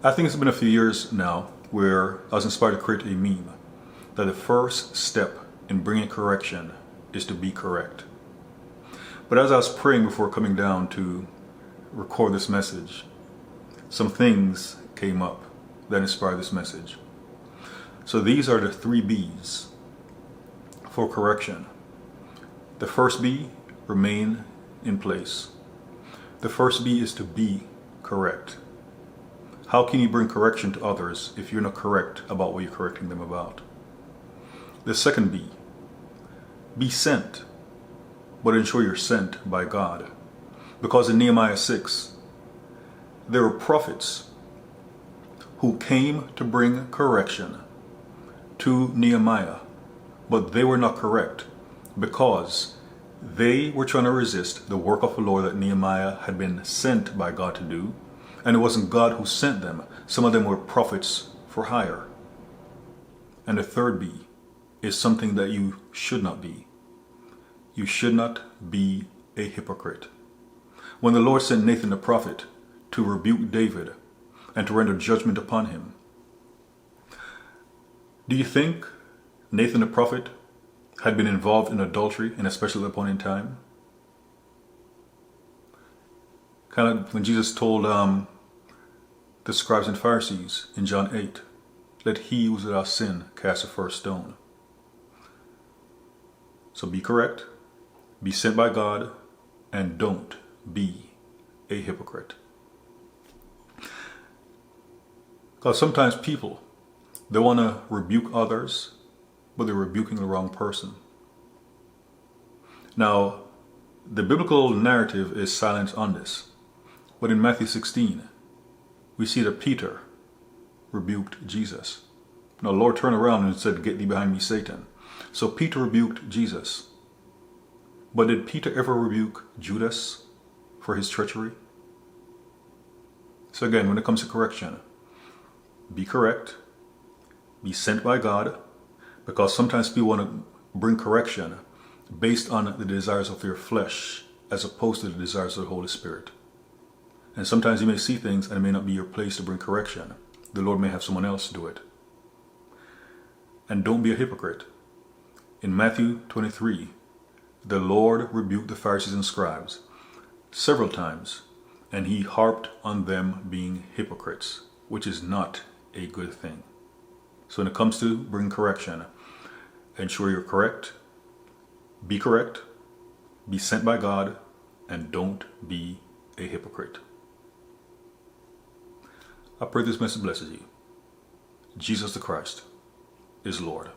I think it's been a few years now where I was inspired to create a meme that the first step in bringing correction is to be correct. But as I was praying before coming down to record this message, some things came up that inspired this message. So these are the 3 B's for correction. The first B, remain in place. The first B is to be correct. How can you bring correction to others if you're not correct about what you're correcting them about? The second B, be sent, but ensure you're sent by God. Because in Nehemiah 6, there were prophets who came to bring correction to Nehemiah, but they were not correct because they were trying to resist the work of the Lord that Nehemiah had been sent by God to do, and it wasn't God who sent them. Some of them were prophets for hire. And the third B is something that you should not be. You should not be a hypocrite. When the Lord sent Nathan the prophet to rebuke David and to render judgment upon him, do you think Nathan the prophet had been involved in adultery in a special point in time? Kind of when Jesus told the scribes and Pharisees in John 8, let he who is without sin cast the first stone. So be correct, be sent by God, and don't be a hypocrite. Because sometimes people, they want to rebuke others, but they're rebuking the wrong person. Now, the biblical narrative is silent on this, but in Matthew 16, we see that Peter rebuked Jesus. Now, the Lord turned around and said, get thee behind me, Satan. So Peter rebuked Jesus. But did Peter ever rebuke Judas for his treachery? So again, when it comes to correction, be correct, be sent by God, because sometimes people want to bring correction based on the desires of their flesh as opposed to the desires of the Holy Spirit. And sometimes you may see things and it may not be your place to bring correction. The Lord may have someone else do it. And don't be a hypocrite. In Matthew 23, the Lord rebuked the Pharisees and scribes several times, and he harped on them being hypocrites, which is not a good thing. So when it comes to bringing correction, ensure you're correct, be sent by God, and don't be a hypocrite. I pray this message blesses you. Jesus the Christ is Lord.